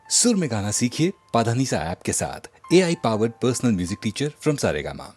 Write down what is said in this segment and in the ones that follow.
सुर में गाना सीखिए पाधानीसा ऐप के साथ। AI powered personal music teacher from Saregama.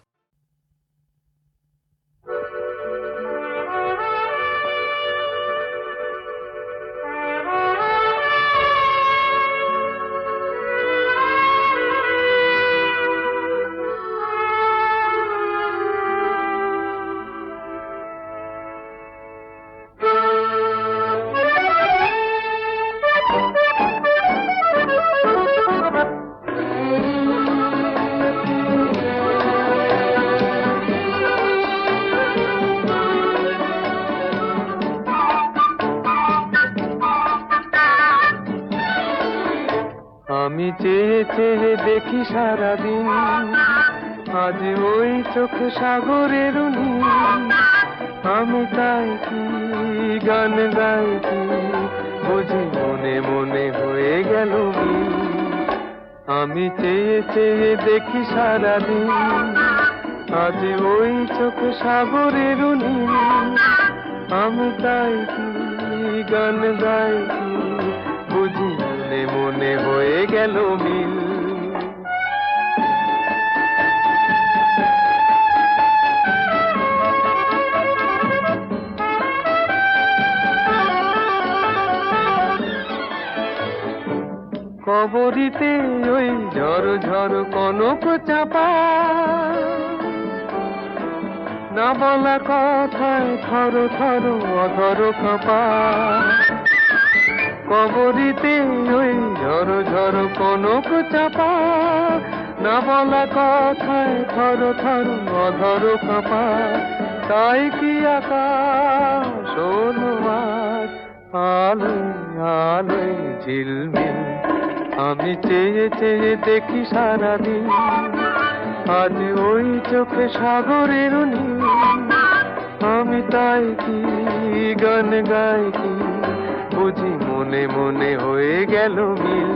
আমি চেয়ে চেয়ে দেখি সারাদিন, আজ ওই চোখ সাগরের নীল। আমি তাই কি গান গাই কি বুঝি মনে মনে হয়ে গেল মিল। আমি চেয়ে চেয়ে দেখি সারাদিন, আজ ওই চোখ সাগরের নীল। আমি তাই কি গান গাই কি বুঝি মনে মনে হয়ে গেল মিল। কবরিতে ওই ঝড় ঝড় কনক চাপা, না বলা কথায় থর থর অধর কাঁপা। কবরিতে ওই ঝড় ঝড় কনক চাপা, না বলা কথায় থর থর অধর কাঁপা। তাই কি আকাশ হলো আজ আলোয় আলোয় ঝিলমিল। আমি চেয়ে চেয়ে দেখি সারাদিন, আজ ওই চোখে সাগরের নীল। আমি তাই কি গান গাই কি বুঝি মনে মনে হয়ে গেল মিল।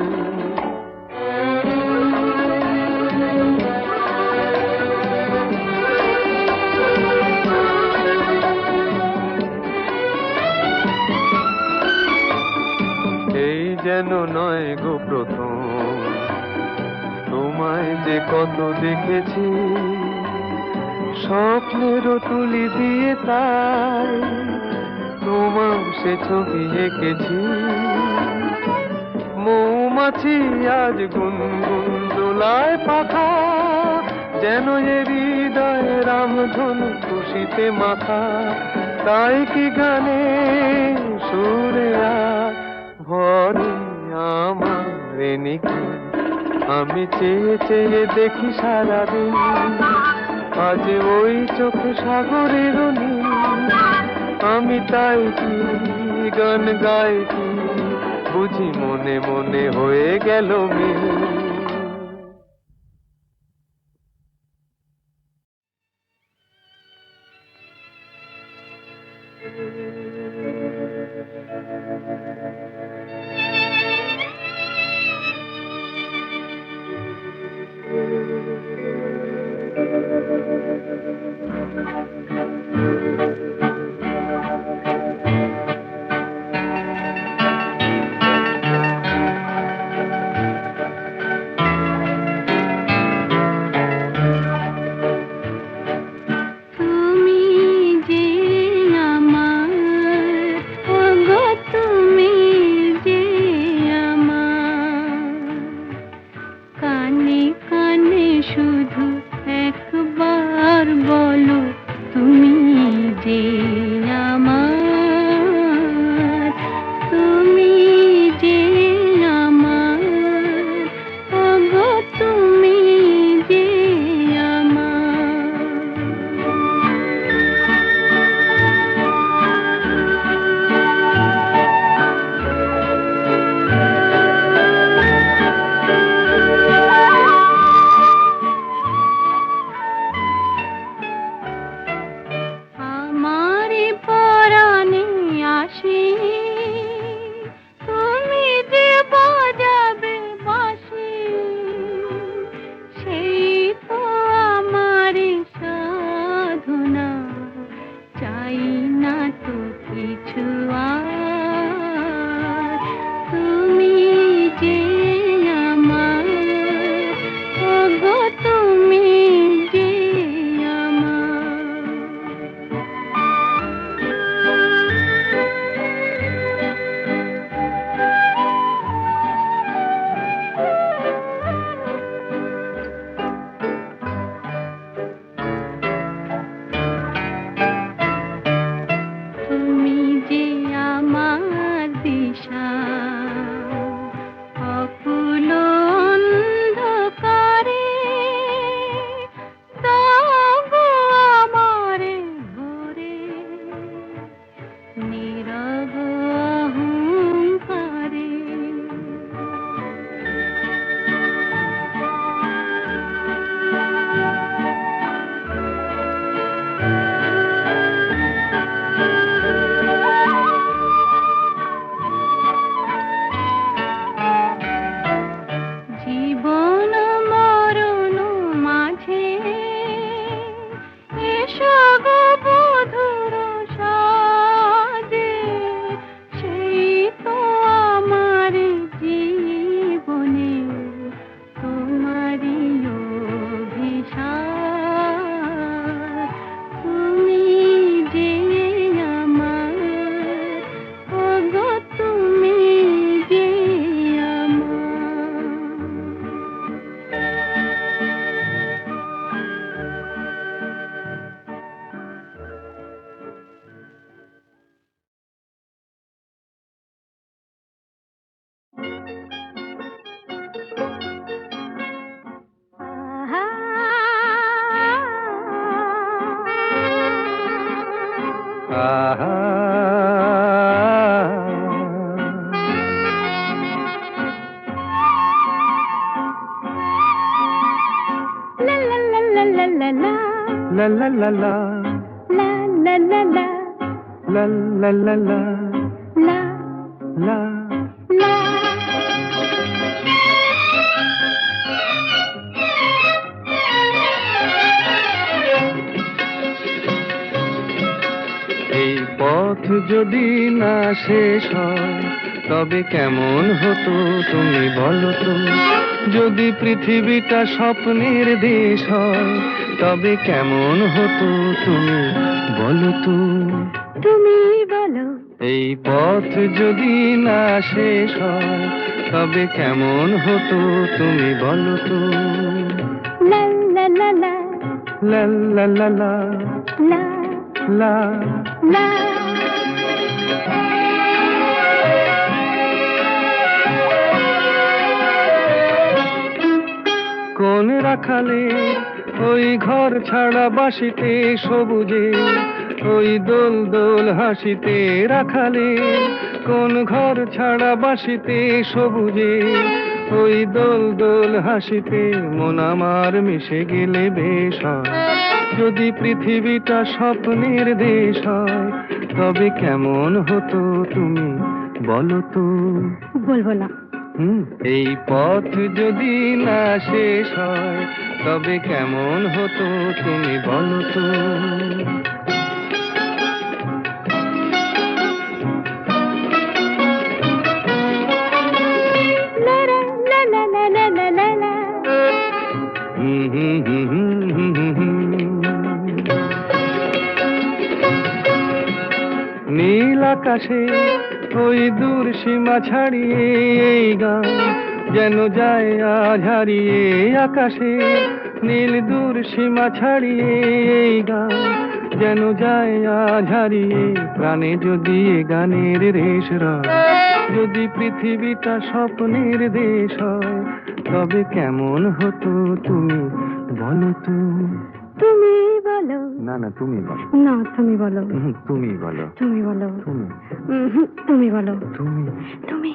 এই যেন নয় গো প্রথম, তোমায় যে কত দেখেছি স্বপ্নেরও তুলি দিয়ে, তাই তোমার সে ছবি এঁকেছি। মৌমাছি আজ গুনগুন দোলায় পাখা, যেন এ হৃদয় রামধনু খুশিতে মাখা। তাই কি গানে সুরে আজ ভরে আমার নিকি। আমি চেয়ে চেয়ে দেখি সারাদিন, আজ ওই চোখ সাগরের নীল। আমি তাই কি গান গাই কি বুঝি মনে মনে হয়ে গেল মিল। আহা La la la la la la la. লা লা লা লা La la la la. লা লা লা লা La লা la. এই পথ যদি না শেষ হয় তবে কেমন হতো তুমি বলো তো যদি পৃথিবীটা স্বপ্নের দেশ হয় তবে কেমন হতো তুমি বলো তো তুমি বলো. এই পথ যদি না শেষ হয় তবে কেমন হতো তুমি বলো তো La la la la. লা লা লা লা La লা la. কোন রাখালে ওই ঘর ছাড়া বাসিতে সবুজে ওই দোল দোল হাসিতে রাখালে কোন ঘর ছাড়া বাসিতে সবুজে ওই দোল দোল হাসিতে মন আমার মিশে গেলে বেশ হয় যদি পৃথিবীটা স্বপ্নের দেশ হয় তবে কেমন হতো তুমি বলো তো বলবো না. এই পথ যদি না শেষ হয় তবে কেমন হতো তুমি বলো তো La la la la la la la la la. হুম হুম হুম হুম হুম হুম হুম। নীল আকাশে ওই দূর সীমা ছাড়িয়ে এই গান যেন যায় আজ হারিয়ে আকাশে নীল দূর সীমা ছাড়িয়ে এই গান যেন যায় আজ হারিয়ে প্রাণে যদি এ গানের রেশ রয় যদি পৃথিবীটা স্বপ্নের দেশ হয় তবে কেমন হতো তুমি বলো তো তুমি বলো. না না তুমি বলো না তুমি বলো. তুমি বলো তুমি বলো. তুমি তুমি বলো. তুমি তুমি.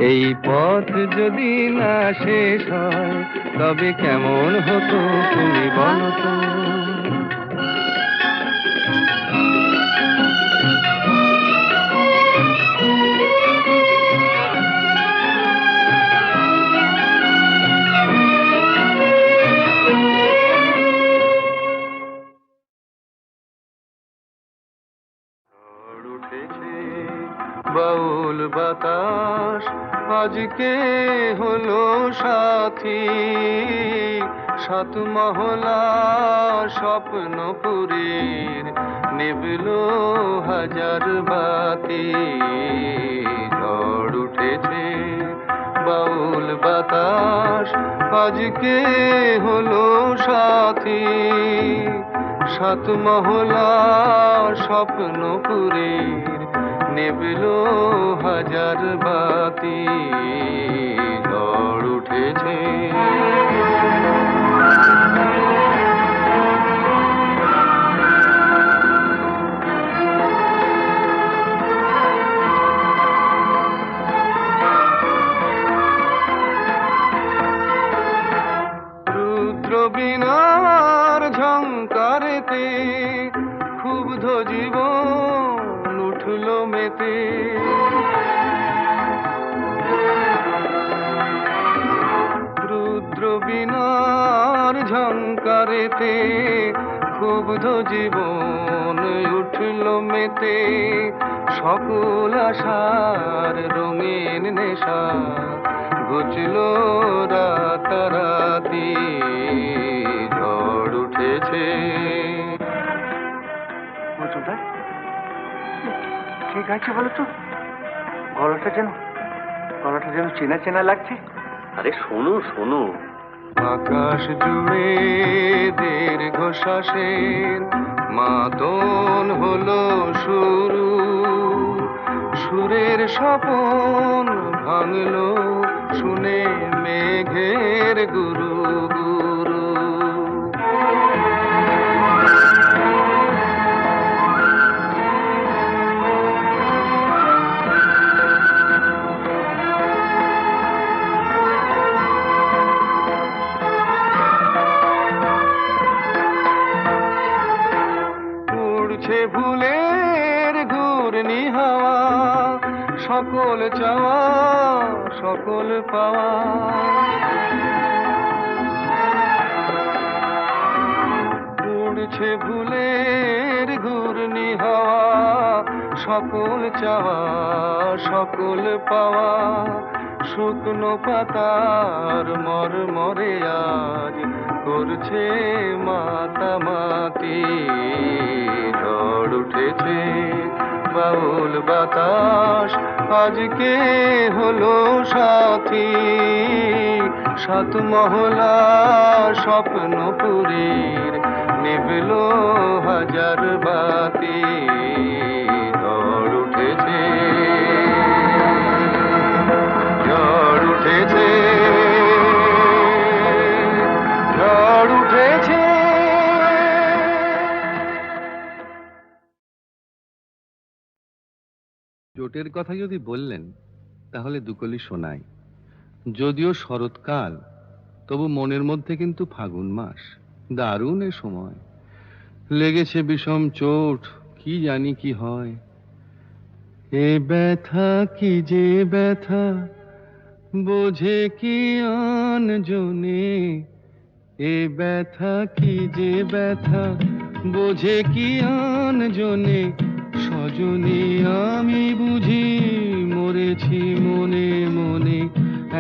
এই পথ যদি না শেষ হয় তবে কেমন হতো তুমি বলো তো ঝড় উঠেছে বাউল বাতাস আজকে হলো সাথী সাত মহলা স্বপ্নপুরীর নিবলো হাজার বাতি ঝড় উঠেছে বাউল বাতাস আজকে হলো সাথী সাত মহলা স্বপ্নপুরীর নিবলো হাজার বাতি ঝড় উঠেছে রুদ্র বিনার ঝঙ্কারেতে ক্ষুব্ধ জীবন উঠল মেতে রুদ্র বিনার ঝঙ্কারেতে ক্ষুব্ধ জীবন উঠল মেতে সকল আশার রঙিন নেশা ঘুচল রাতারাতি ঝড় উঠেছে ঠিক আছে বলো তো গলাটা যেন চেনা চেনা লাগছে। আরে শোনো শোনো আকাশ জুড়ে দীর্ঘশ্বাসের মাদন হলো শুরু সুরের স্বপন ভাঙলো শুনে মেঘের গুরু গুরু সকল চাওয়া সকল পাওয়া উড়ছে ভুলের ঘূর্ণি হাওয়া সকল চাওয়া সকল পাওয়া শুকনো পাতার মরমরে আজ করছে মাতামাতি ঝড় উঠেছে বাউল বাতাস আজকে হলো সাথী সাত মহলা স্বপ্নপুরীর নিভলো হাজার বাতি ঝড় উঠেছে ঝড় উঠেছে ঝড় উঠেছে জোটের কথা যদি বললেন তাহলে দুকলি শোনাই। যদিও শরৎকাল তবু মনের মধ্যে কিন্তু ফাগুন মাস, দারুণ এ সময়। লেগেছে বিষম চোট, কি জানি কি হয়। এ ব্যথা কি যে ব্যথা বোঝে কি আনজনে, এ ব্যথা কি যে ব্যথা বোঝে কি আনজনে। সজনী আমি বুঝি মরেছি মনে মনে,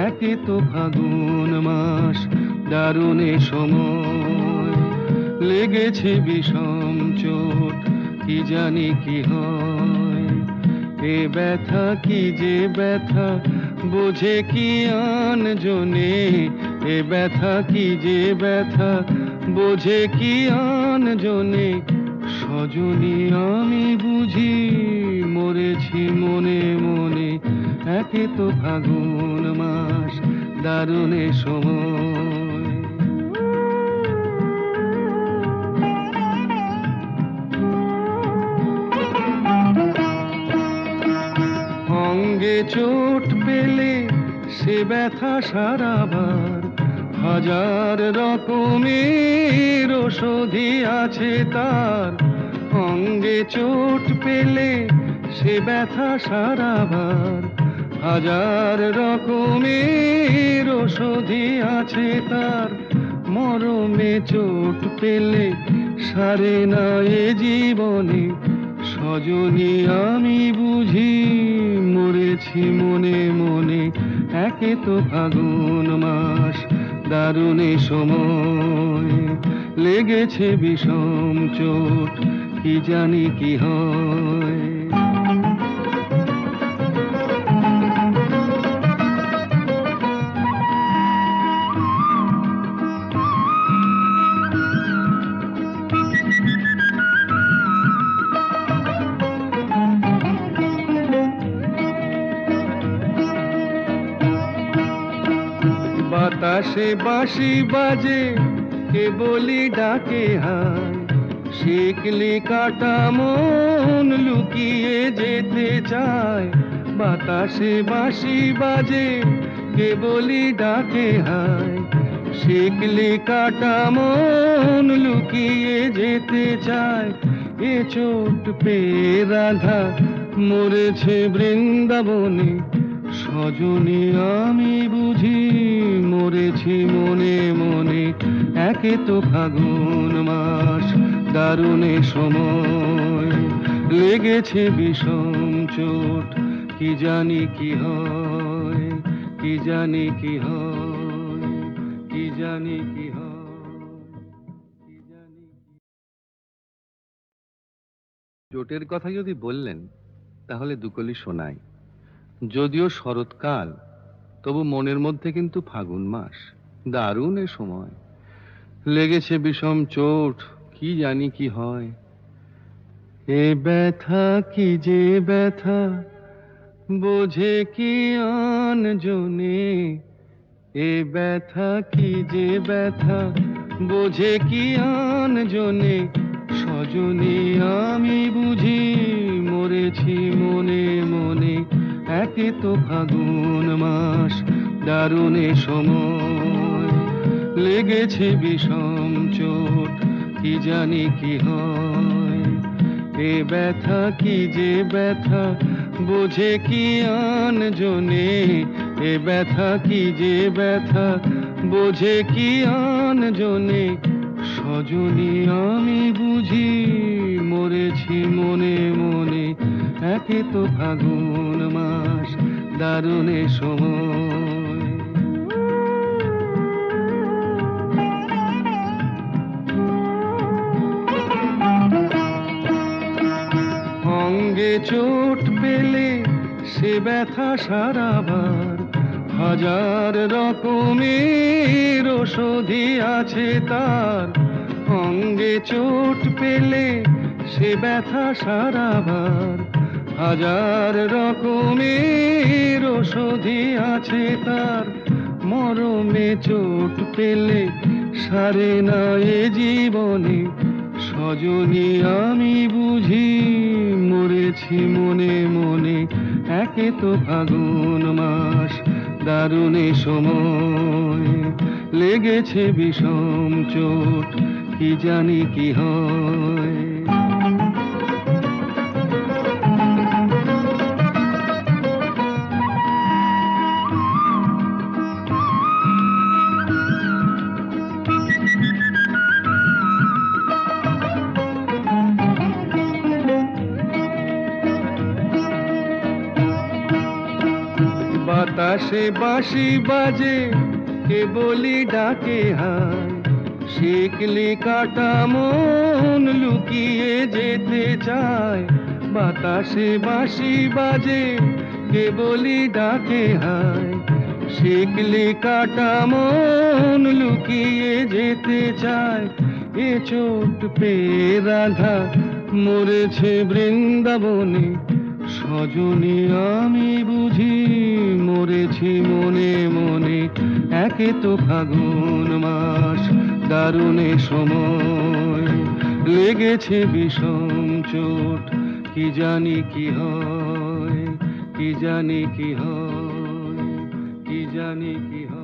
একে তো ফাগুন মাস দারুণ এ সময়। লেগেছে বিষম চোট, কি জানি কি হয়। এ ব্যথা কি যে ব্যথা বোঝে কি আনজনে, এ ব্যথা কি যে ব্যথা বোঝে কি আনজনে। সজনী আমি বুঝি মরেছি মনে মনে, একে তো ফাগুন মাস দারুণ এ সময়। অঙ্গে চোট পেলে সে ব্যথা সারাবার, হাজার রকমের ওষুধি আছে তার। অঙ্গে চোট পেলে সে ব্যথা সারাবার, হাজার রকমের ওষুধি আছে তার। মরমে চোট পেলে সারে না এ জীবনে, সজনী আমি বুঝি মরেছি মনে মনে, একে তো ফাগুন মাস দারুণ এ সময়। লেগেছে বিষম চোট, কি জানি কি হয়। বাতাসে বাঁশি বাজে কে বলি ডাকে হায়, শিকলি কাটা মন লুকিয়ে যেতে চায়। বাতাসে বাঁশি বাজে কে বলি ডাকে হায়, শিকলি কাটা মন লুকিয়ে যেতে চায়। এ চোট পেয়ে রাধা মরেছে বৃন্দাবনে, সজনী আমি বুঝি মরেছি মনে মনে, একে তো ফাগুন মাস দারুণ এ সময়। লেগেছে বিষম চোট, কি জানি কি হয়, কি জানি কি হয়, কি জানি কি হয়, কি জানি কি। চোটের কথা যদি বললেন তাহলে দুকলি শোনাই। যদিও শরৎকাল তবু মনের মধ্যে কিন্তু ফাগুন মাস, দারুণ এ সময়। লেগেছে বিষম চোট, কি জানি কি হয়। এ ব্যথা কি যে ব্যথা বোঝে কি আনজনে, এ ব্যথা কি যে ব্যথা বোঝে কি আনজনে। সজনী আমি বুঝি মরেছি মনে মনে, একে তো ফাগুন মাস দারুণ এ সময়। লেগেছে বিষম চোট, কি জানি কি হয়। এ ব্যথা কি যে ব্যথা বোঝে কি আনজনে এ ব্যথা কি যে ব্যথা, বোঝে কি আনজনে সজনী আমি বুঝি মরেছি মনে মনে। একে তো ফাগুন মাস দারুণ এ সময়। অঙ্গে চোট পেলে সে ব্যথা সারাবার, হাজার রকমের ওষুধি আছে তার। অঙ্গে চোট পেলে সে ব্যথা সারাবার, হাজার রকমের ওষুধি আছে তার। মরমে চোট পেলে সারে না এ জীবনে, সজনী আমি বুঝি মরেছি মনে মনে। একে তো ফাগুন মাস দারুণ এ সময়, লেগেছে বিষম চোট কি জানি কি হয়। বাতাসে বাঁশি বাজে কে বলি ডাকে হায়, শিকলি কাটা মন লুকিয়ে যেতে চায়। বাতাসে বাঁশি বাজে কে বলি ডাকে হায়, শিকলি কাটা মন লুকিয়ে যেতে চায়। এ চোট পেয়ে রাধা মরেছে বৃন্দাবনে, সজনী আমি বুঝি মরেছি মনে মনে। একে তো ফাগুন মাস দারুণ এ সময়, লেগেছে বিষম চোট কি জানি কি হয়, কি জানি কি হয়, কি জানি কি হয়।